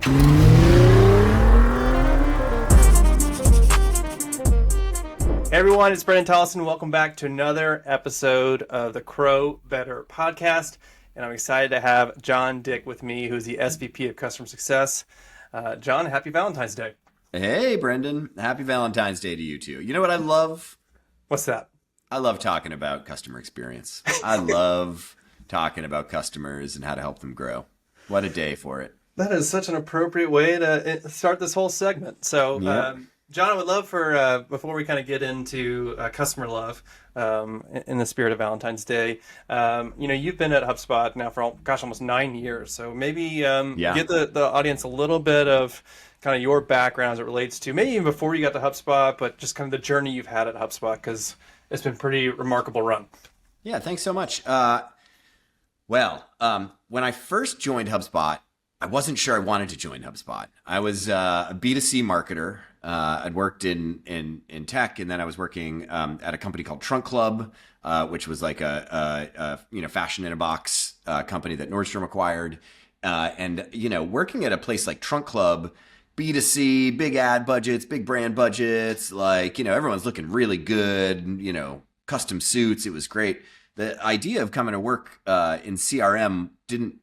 Hey everyone, it's Brendan Tolleson. Welcome back to another episode of the CRO Better podcast. And I'm excited to have Jon Dick with me, who's the SVP of Customer Success. Jon, happy Valentine's Day. Hey, Brendan. Happy Valentine's Day to you too. You know what I love? What's that? I love talking about customer experience. I love talking about customers and how to help them grow. What a day for it. That is such an appropriate way to start this whole segment. So, yep. Jon, I would love for, before we kind of get into customer love, in the spirit of Valentine's Day, you've been at HubSpot now for, almost 9 years. So maybe give the audience a little bit of kind of your background as it relates to, maybe even before you got to HubSpot, but just kind of the journey you've had at HubSpot, because it's been a pretty remarkable run. Yeah, thanks so much. When I first joined HubSpot, I wasn't sure I wanted to join HubSpot. I was a B2C marketer. I'd worked in tech, and then I was working at a company called Trunk Club, which was like a fashion in a box company that Nordstrom acquired. Working at a place like Trunk Club, B2C, big ad budgets, big brand budgets, everyone's looking really good, custom suits. It was great. The idea of coming to work in CRM didn't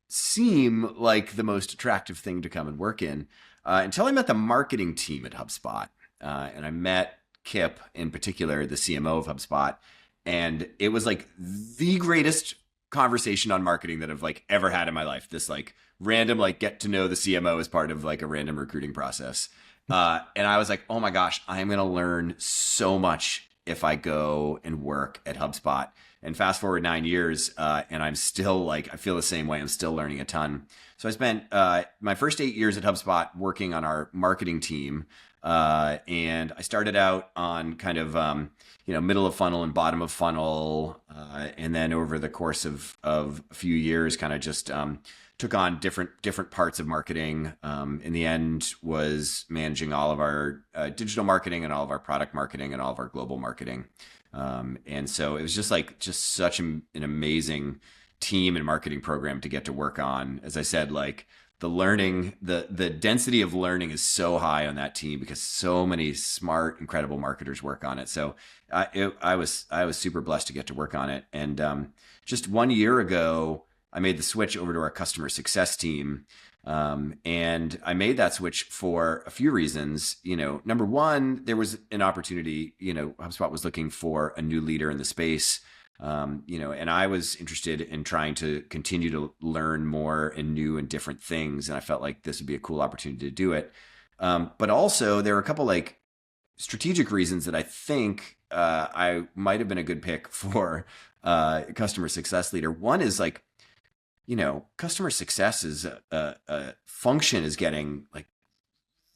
seem like the most attractive thing to come and work in until I met the marketing team at HubSpot. And I met Kip in particular, the CMO of HubSpot. And it was like the greatest conversation on marketing that I've ever had in my life. This random get to know the CMO as part of a random recruiting process. And I was like, oh my gosh, I am going to learn so much if I go and work at HubSpot. And fast forward 9 years, and I'm still I feel the same way. I'm still learning a ton. So I spent my first 8 years at HubSpot working on our marketing team. And I started out on kind of, middle of funnel and bottom of funnel. And then over the course of a few years, kind of just took on different parts of marketing. In the end, was managing all of our digital marketing and all of our product marketing and all of our global marketing. And so it was just such an amazing team and marketing program to get to work on. As I said, the learning, the density of learning is so high on that team because so many smart, incredible marketers work on it. So I was super blessed to get to work on it. And just 1 year ago, I made the switch over to our customer success team. And I made that switch for a few reasons. Number one, there was an opportunity, HubSpot was looking for a new leader in the space. And I was interested in trying to continue to learn more and new and different things. And I felt like this would be a cool opportunity to do it. But also there were a couple strategic reasons that I think I might have been a good pick for customer success leader. One is customer success is a function is getting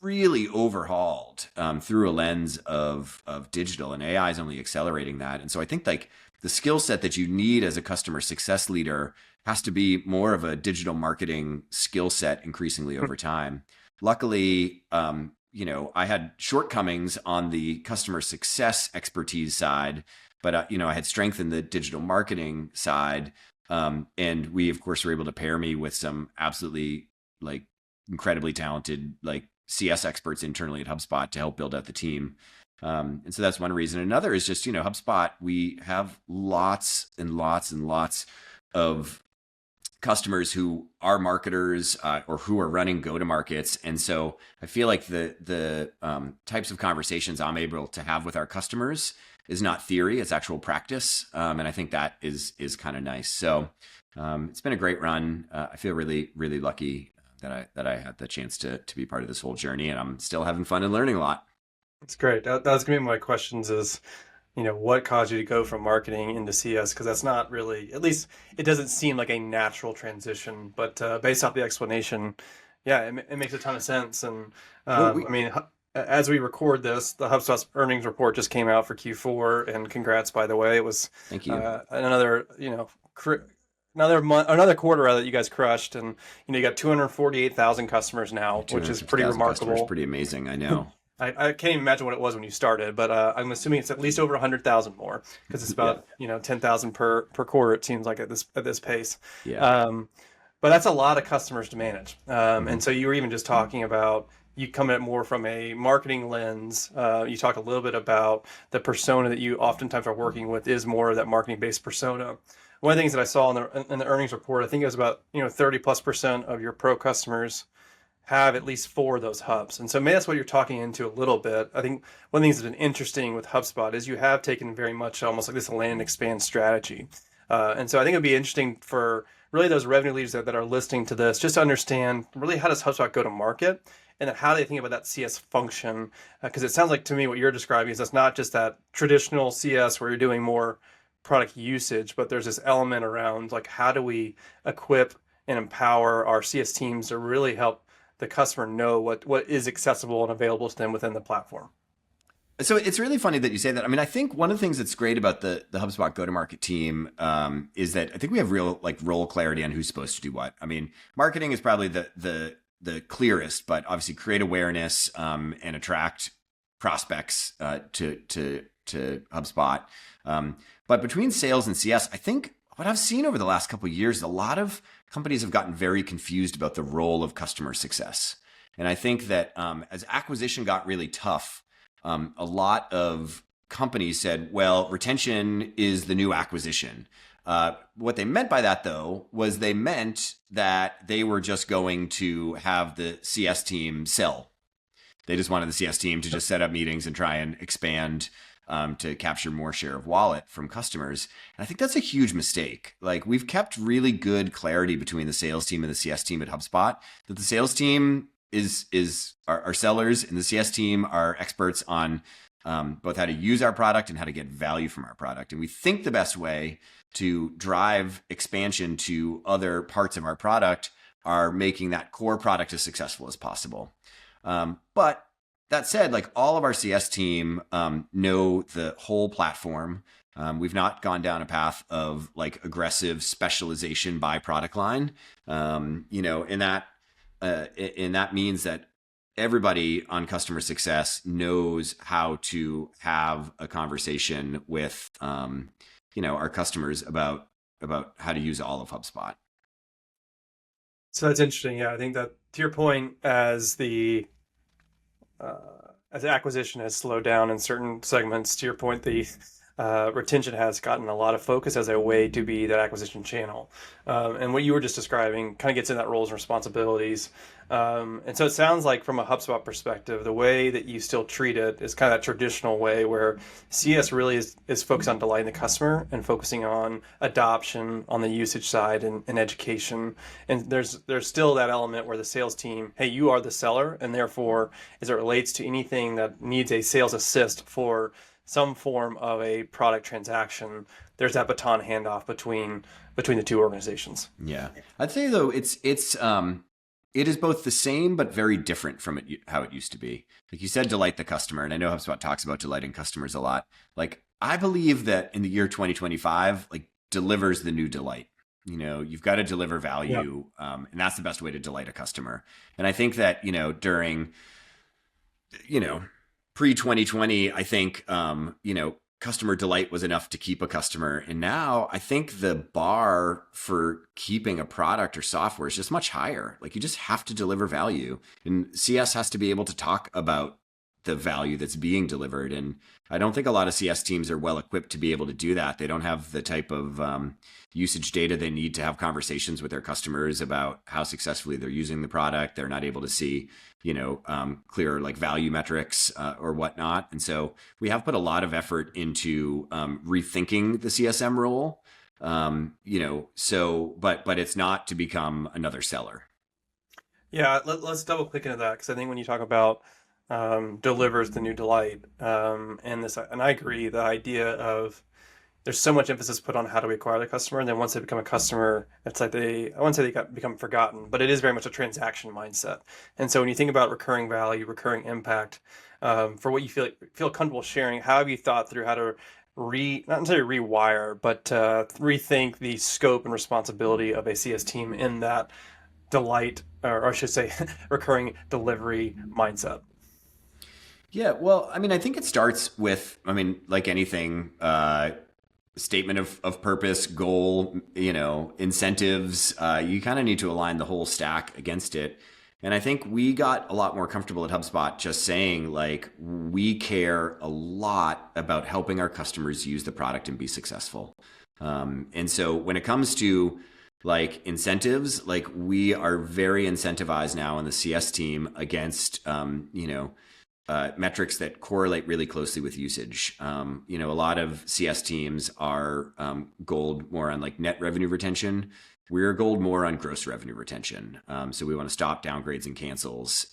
really overhauled through a lens of digital, and AI is only accelerating that. And so I think the skill set that you need as a customer success leader has to be more of a digital marketing skill set increasingly over time. Luckily, I had shortcomings on the customer success expertise side, but I had strength in the digital marketing side. And we, of course, were able to pair me with some absolutely incredibly talented CS experts internally at HubSpot to help build out the team. And so that's one reason. Another is just, HubSpot, we have lots and lots and lots of customers who are marketers or who are running go-to-markets. And so I feel like the types of conversations I'm able to have with our customers is not theory, it's actual practice. And I think that is kind of nice. So it's been a great run. I feel really, really lucky that I had the chance to be part of this whole journey, and I'm still having fun and learning a lot. That's great. That was going to be my questions is, what caused you to go from marketing into CS? Because that's not really, at least it doesn't seem like a natural transition, but based off the explanation, yeah, it makes a ton of sense. And as we record this, the HubSpot's earnings report just came out for Q4, and congrats, by the way. It was Thank you. Another quarter that you guys crushed, and you got 248,000 customers now, which is pretty remarkable. Pretty amazing, I know. I can't even imagine what it was when you started, but I'm assuming it's at least over 100,000 more, because it's about 10,000 per quarter. It seems like at this pace. Yeah. but that's a lot of customers to manage. And so you were even just talking about you come at it more from a marketing lens. You talk a little bit about the persona that you oftentimes are working with is more of that marketing-based persona. One of the things that I saw in the earnings report, I think it was about 30+% of your pro customers have at least 4 of those hubs. And so maybe that's what you're talking into a little bit. I think one of the things that's been interesting with HubSpot is you have taken very much almost like this land and expand strategy. And so I think it'd be interesting for really those revenue leaders that are listening to this, just to understand really how does HubSpot go to market, and then how do they think about that CS function? Because it sounds like to me what you're describing is that's not just that traditional CS where you're doing more product usage, but there's this element around like how do we equip and empower our CS teams to really help the customer know what is accessible and available to them within the platform. So it's really funny that you say that. I mean, I think one of the things that's great about the HubSpot go-to-market team is that I think we have real like role clarity on who's supposed to do what. I mean, marketing is probably the clearest, but obviously create awareness and attract prospects to HubSpot. But between sales and CS, I think what I've seen over the last couple of years, a lot of companies have gotten very confused about the role of customer success. And I think that as acquisition got really tough, a lot of companies said, well, retention is the new acquisition. What they meant by that, though, was they meant that they were just going to have the CS team sell. They just wanted the CS team to just set up meetings and try and expand to capture more share of wallet from customers. And I think that's a huge mistake. Like, we've kept really good clarity between the sales team and the CS team at HubSpot, that the sales team are sellers and the CS team are experts on both how to use our product and how to get value from our product. And we think the best way to drive expansion to other parts of our product are making that core product as successful as possible. But that said, like, all of our CS team know the whole platform. We've not gone down a path of like aggressive specialization by product line. And that means that everybody on customer success knows how to have a conversation with our customers about how to use all of HubSpot. So that's interesting. Yeah, I think that to your point, as the acquisition has slowed down in certain segments, to your point, the retention has gotten a lot of focus as a way to be that acquisition channel. And what you were just describing kind of gets in that roles and responsibilities. And so it sounds like from a HubSpot perspective, the way that you still treat it is kind of that traditional way where CS really is focused on delighting the customer and focusing on adoption on the usage side and education. And there's still that element where the sales team, hey, you are the seller, and therefore, as it relates to anything that needs a sales assist for some form of a product transaction, there's that baton handoff between the two organizations. Yeah, I'd say though it is both the same but very different from how it used to be. Like you said, delight the customer, and I know HubSpot talks about delighting customers a lot. Like, I believe that in the year 2025, like, delivers the new delight. You've got to deliver value, and that's the best way to delight a customer. And I think that during pre-2020, I think, customer delight was enough to keep a customer. And now I think the bar for keeping a product or software is just much higher. Like, you just have to deliver value. And CS has to be able to talk about the value that's being delivered. And I don't think a lot of CS teams are well equipped to be able to do that. They don't have the type of usage data they need to have conversations with their customers about how successfully they're using the product. They're not able to see, clear like value metrics or whatnot. And so we have put a lot of effort into rethinking the CSM role. But it's not to become another seller. Yeah, let's double click into that, because I think when you talk about delivers the new delight, and I agree, the idea of there's so much emphasis put on how do we acquire the customer, and then once they become a customer, it's like I wouldn't say they become forgotten, but it is very much a transaction mindset. And so when you think about recurring value, recurring impact, for what you feel comfortable sharing, how have you thought through how to not necessarily rewire, but rethink the scope and responsibility of a CS team in that delight, or I should say, recurring delivery mindset? Yeah, well, I mean, I think it starts with, like anything, statement of purpose, goal, incentives. You kind of need to align the whole stack against it. And I think we got a lot more comfortable at HubSpot just saying, like, we care a lot about helping our customers use the product and be successful. And so when it comes to like incentives, like we are very incentivized now on the CS team against, metrics that correlate really closely with usage. A lot of CS teams are gold more on like net revenue retention. We're gold more on gross revenue retention. So we want to stop downgrades and cancels.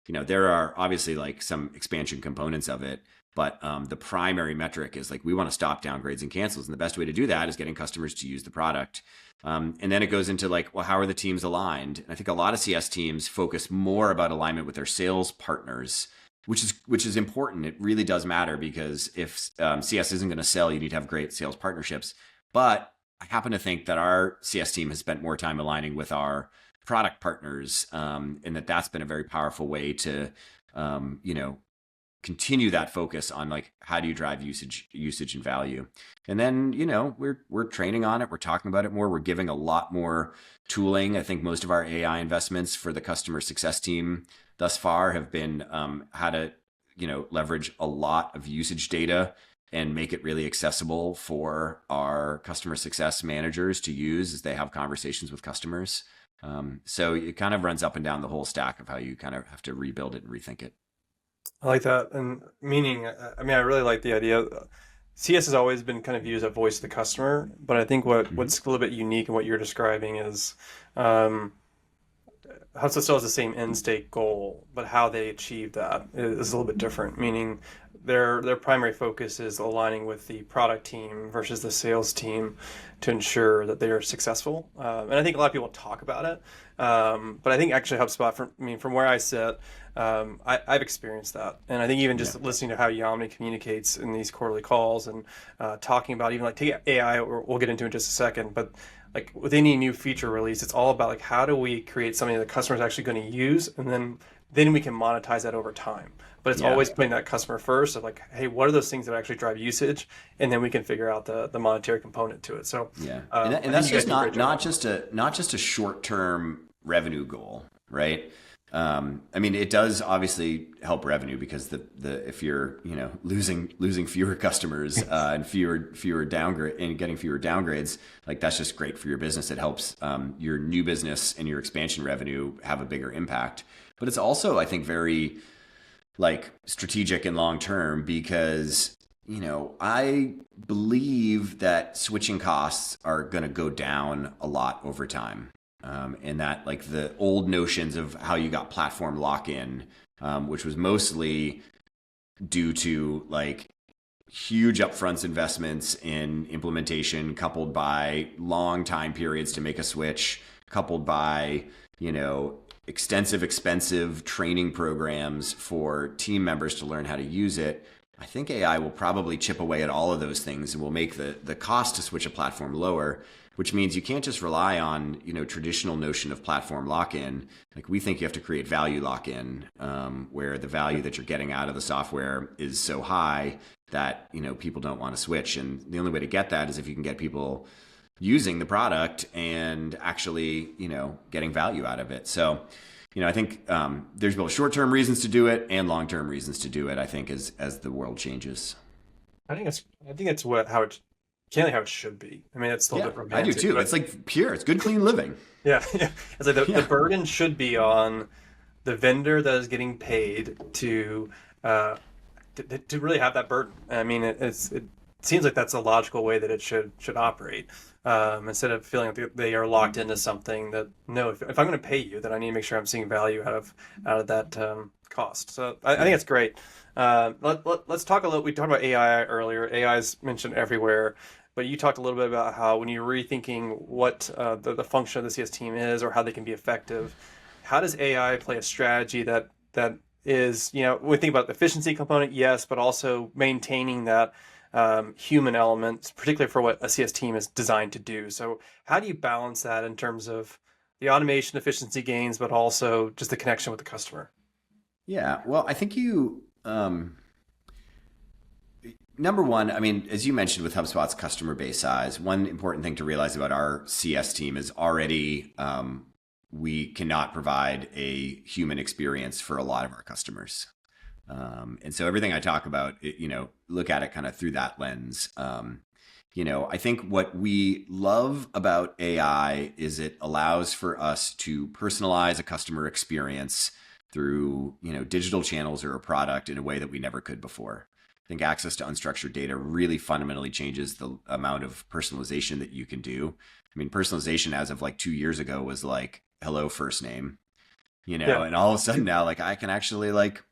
There are obviously like some expansion components of it, but the primary metric is like we want to stop downgrades and cancels. And the best way to do that is getting customers to use the product. And then it goes into like, well, how are the teams aligned? And I think a lot of CS teams focus more about alignment with their sales partners, which is important. It really does matter, because if CS isn't going to sell, you need to have great sales partnerships. But I happen to think that our CS team has spent more time aligning with our product partners, and that's been a very powerful way to, continue that focus on like how do you drive usage and value. And then we're training on it. We're talking about it more. We're giving a lot more tooling. I think most of our AI investments for the customer success team thus far have been how to leverage a lot of usage data and make it really accessible for our customer success managers to use as they have conversations with customers. So it kind of runs up and down the whole stack of how you kind of have to rebuild it and rethink it. I like that. And meaning, I mean, I really like the idea. CS has always been kind of used as a voice of the customer, but I think what's a little bit unique in what you're describing is HubSpot still has the same end state goal, but how they achieve that is a little bit different, meaning their primary focus is aligning with the product team versus the sales team to ensure that they are successful. And I think a lot of people talk about it, but I think actually HubSpot, from where I sit, I've experienced that. And I think even just listening to how Yamini communicates in these quarterly calls and talking about even like take AI, we'll get into in just a second, but like with any new feature release, it's all about like how do we create something that the customer is actually going to use, and then we can monetize that over time. But it's always putting that customer first of like, hey, what are those things that actually drive usage, and then we can figure out the monetary component to it. So and that's just not just a short-term revenue goal, right? I mean, it does obviously help revenue, because if you're losing fewer customers and fewer downgrade and getting fewer downgrades, like that's just great for your business. It helps your new business and your expansion revenue have a bigger impact. But it's also, I think, very like strategic and long term, because I believe that switching costs are going to go down a lot over time. And that like the old notions of how you got platform lock-in, which was mostly due to like huge upfront investments in implementation, coupled by long time periods to make a switch, coupled by, extensive, expensive training programs for team members to learn how to use it. I think AI will probably chip away at all of those things and will make the cost to switch a platform lower, which means you can't just rely on, traditional notion of platform lock-in. Like we think you have to create value lock-in, where the value that you're getting out of the software is so high that, people don't want to switch. And the only way to get that is if you can get people using the product and actually, getting value out of it. So, I think there's both short-term reasons to do it and long-term reasons to do it, I think, as the world changes. I think it's how it should be. I mean, it's still different. I do too. It's like pure. It's good, clean living. Yeah. It's like the burden should be on the vendor that is getting paid to really have that burden. I mean, it seems like that's a logical way that it should operate. Instead of feeling like they are locked into something that, no, if I'm going to pay you, then I need to make sure I'm seeing value out of that cost. So I think it's great. Let's talk a little. We talked about AI earlier. AI is mentioned everywhere, but you talked a little bit about how when you're rethinking what the function of the CS team is or how they can be effective, how does AI play a strategy that is, we think about the efficiency component, yes, but also maintaining that human element, particularly for what a CS team is designed to do. So how do you balance that in terms of the automation efficiency gains, but also just the connection with the customer? Yeah, well, I think number one, I mean, as you mentioned with HubSpot's customer base size, one important thing to realize about our CS team is already we cannot provide a human experience for a lot of our customers. And so everything I talk about, look at it kind of through that lens. I think what we love about AI is it allows for us to personalize a customer experience through, digital channels or a product in a way that we never could before. I think access to unstructured data really fundamentally changes the amount of personalization that you can do. I mean, personalization as of like 2 years ago was like, hello, first name, and all of a sudden now, like I can actually like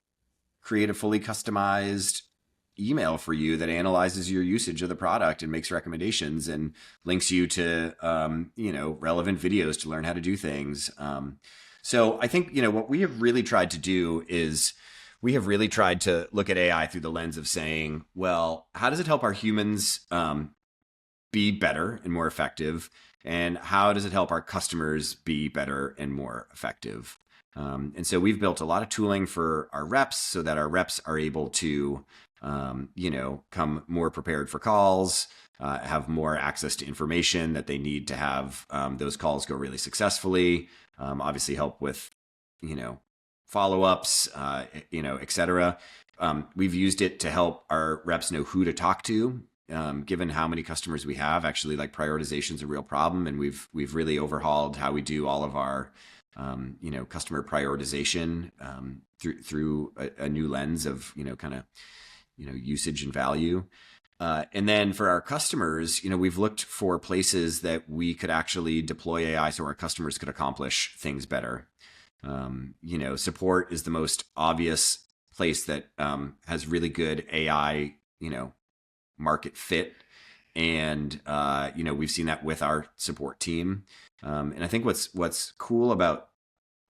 create a fully customized email for you that analyzes your usage of the product and makes recommendations and links you to, relevant videos to learn how to do things. So I think, what we have really tried to do is we have really tried to look at AI through the lens of saying, well, how does it help our humans be better and more effective? And how does it help our customers be better and more effective? And so we've built a lot of tooling for our reps so that our reps are able to, come more prepared for calls, have more access to information that they need to have those calls go really successfully, obviously help with, follow-ups, et cetera. We've used it to help our reps know who to talk to. Given how many customers we have, actually, like prioritization is a real problem, and we've really overhauled how we do all of our, customer prioritization through a new lens of, usage and value. And then for our customers, we've looked for places that we could actually deploy AI so our customers could accomplish things better. Support is the most obvious place that has really good AI, market fit. And, we've seen that with our support team. And I think what's cool about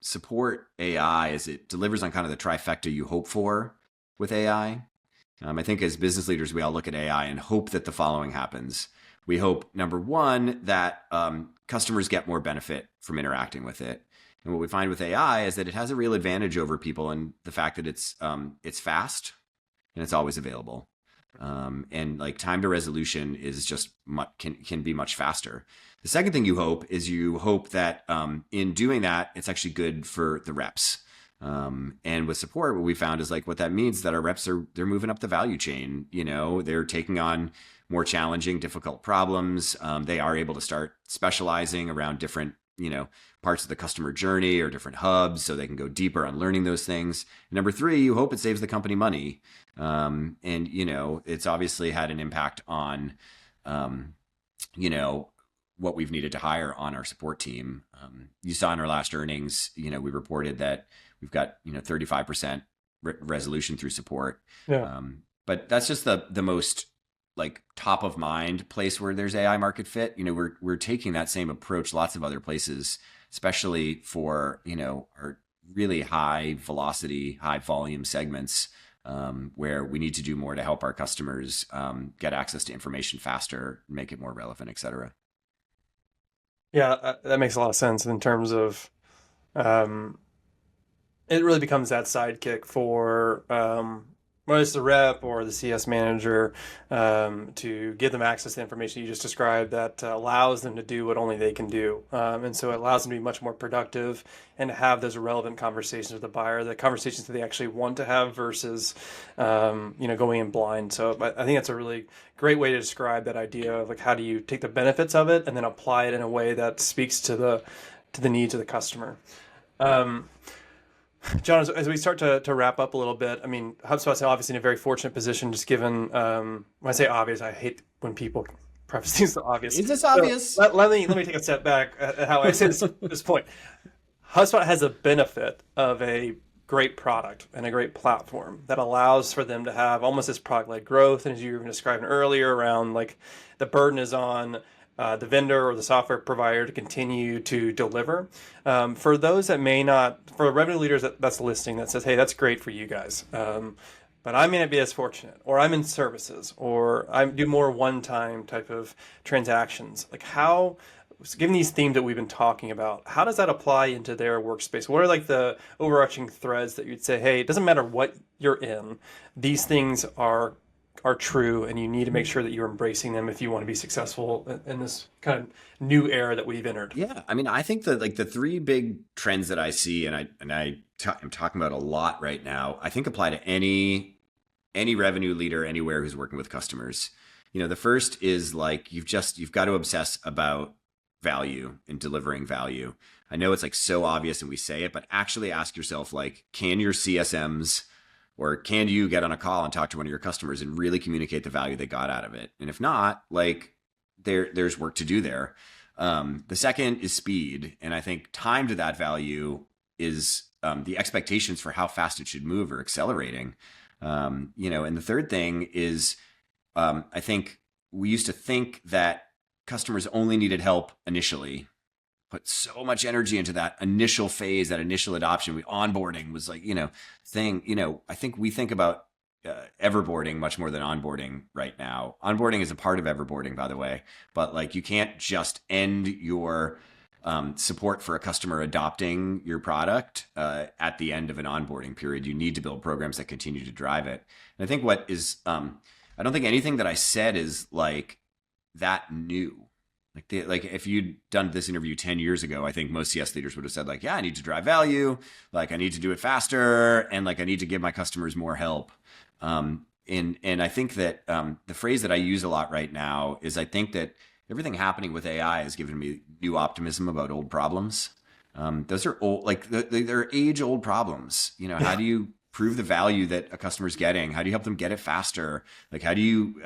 support AI is it delivers on kind of the trifecta you hope for with AI. I think as business leaders, we all look at AI and hope that the following happens. We hope, number one, that customers get more benefit from interacting with it. And what we find with AI is that it has a real advantage over people in the fact that it's fast and it's always available. And like time to resolution is just can be much faster. The second thing you hope that in doing that, it's actually good for the reps. And with support, what we found is like what that means that our reps they're moving up the value chain. They're taking on more challenging, difficult problems. They are able to start specializing around different parts of the customer journey or different hubs, so they can go deeper on learning those things. And number three, you hope it saves the company money. And it's obviously had an impact on what we've needed to hire on our support team. You saw in our last earnings, we reported that we've got 35% resolution through support. Yeah. But that's just the most like top of mind place where there's AI market fit. We're taking that same approach lots of other places, especially for our really high velocity, high volume segments, where we need to do more to help our customers get access to information faster, make it more relevant, et cetera. Yeah, that makes a lot of sense in terms of it really becomes that sidekick for whether it's the rep or the CS manager, to give them access to information you just described that allows them to do what only they can do. And so it allows them to be much more productive and to have those relevant conversations with the buyer, the conversations that they actually want to have versus, going in blind. So I think that's a really great way to describe that idea of like, how do you take the benefits of it and then apply it in a way that speaks to the needs of the customer. John, as we start to wrap up a little bit, I mean, HubSpot's obviously in a very fortunate position, just given, when I say obvious, I hate when people preface things to obvious. Is this obvious? So let me take a step back at how I say this point. HubSpot has a benefit of a great product and a great platform that allows for them to have almost this product-led growth. And as you were describing earlier around like the burden is on the vendor or the software provider to continue to deliver. For those that may not, for revenue leaders that's listening that says, hey, that's great for you guys. But I may not be as fortunate, or I'm in services, or I do more one-time type of transactions. Like how, given these themes that we've been talking about, how does that apply into their workspace? What are like the overarching threads that you'd say, hey, it doesn't matter what you're in, these things are are true, and you need to make sure that you're embracing them if you want to be successful in this kind of new era that we've entered. Yeah, I mean, I think that like the three big trends that I see, and I'm talking about a lot right now, I think apply to any revenue leader anywhere who's working with customers. The first is like you've got to obsess about value and delivering value. I know it's like so obvious and we say it, but actually ask yourself, like, can your CSMs or can you get on a call and talk to one of your customers and really communicate the value they got out of it? And if not, like there's work to do there. The second is speed. And I think time to that value is the expectations for how fast it should move or accelerating. And the third thing is I think we used to think that customers only needed help initially, put so much energy into that initial phase, that initial adoption. Onboarding was like, thing, I think we think about everboarding much more than onboarding right now. Onboarding is a part of everboarding, by the way, but like you can't just end your support for a customer adopting your product at the end of an onboarding period. You need to build programs that continue to drive it. And I think what is, I don't think anything that I said is like that new. Like if you'd done this interview 10 years ago, I think most CS leaders would have said like, yeah, I need to drive value. Like I need to do it faster. And like, I need to give my customers more help. And I think that the phrase that I use a lot right now is I think that everything happening with AI has given me new optimism about old problems. Those are old, like they're age old problems. How do you prove the value that a customer's getting? How do you help them get it faster? Like, how do you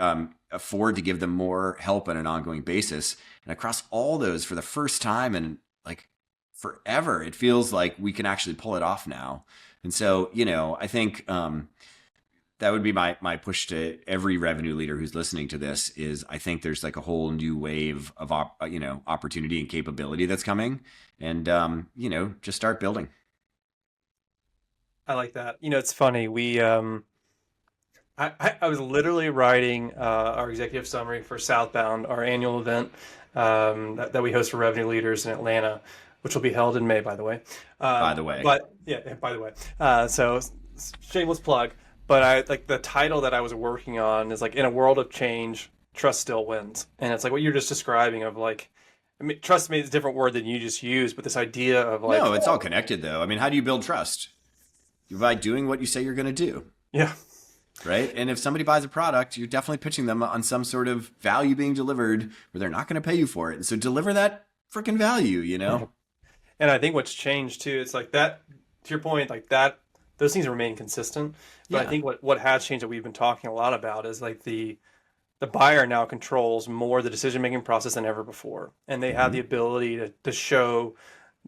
afford to give them more help on an ongoing basis? And across all those, for the first time in like forever, it feels like we can actually pull it off now. And so, I think that would be my push to every revenue leader who's listening to this is I think there's like a whole new wave of, opportunity and capability that's coming, and, just start building. I like that. It's funny. We, I was literally writing our executive summary for Southbound, our annual event that we host for revenue leaders in Atlanta, which will be held in May, by the way. By the way. But yeah, by the way. So shameless plug. But I like the title that I was working on is like, in a world of change, trust still wins. And it's like what you're just describing of like, I mean, trust me, it's a different word than you just used, but this idea of like, no, it's all connected though. I mean, how do you build trust? By doing what you say you're going to do. Yeah. Right. And if somebody buys a product, you're definitely pitching them on some sort of value being delivered where they're not going to pay you for it. And so deliver that freaking value, And I think what's changed too, it's like that, to your point, like that, those things remain consistent. But I think what has changed that we've been talking a lot about is like the buyer now controls more the decision-making process than ever before. And they have the ability to show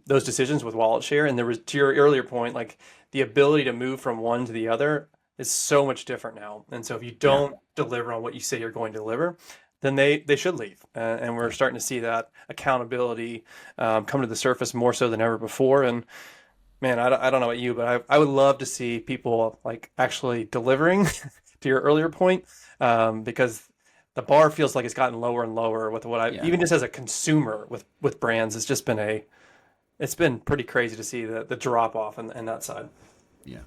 those decisions with wallet share. And there was, to your earlier point, like the ability to move from one to the other is so much different now. And so if you don't deliver on what you say you're going to deliver, then they should leave. And we're starting to see that accountability come to the surface more so than ever before. And man, I don't know about you, but I would love to see people like actually delivering to your earlier point, because the bar feels like it's gotten lower and lower with what even just as a consumer with brands, it's just been it's been pretty crazy to see the drop off in that side. Yeah.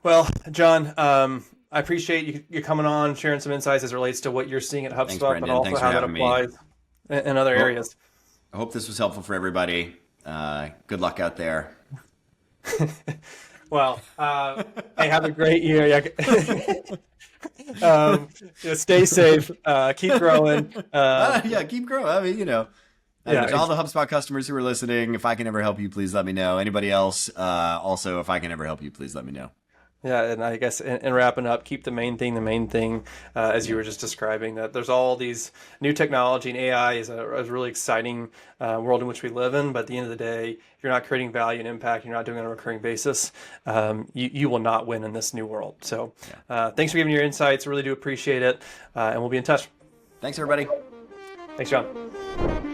Well, Jon, I appreciate you coming on, sharing some insights as it relates to what you're seeing at HubSpot, but also how that applies in other areas. I hope this was helpful for everybody. Good luck out there. Well, hey, have a great year. Stay safe. Keep growing. Keep growing. I mean, there's all the HubSpot customers who are listening. If I can ever help you, please let me know. Anybody else? Also, if I can ever help you, please let me know. Yeah, and I guess in wrapping up, keep the main thing, as you were just describing, that there's all these new technology, and AI is a really exciting world in which we live in. But at the end of the day, if you're not creating value and impact, you're not doing it on a recurring basis, you will not win in this new world. So thanks for giving your insights. Really do appreciate it. And we'll be in touch. Thanks, everybody. Thanks, Jon.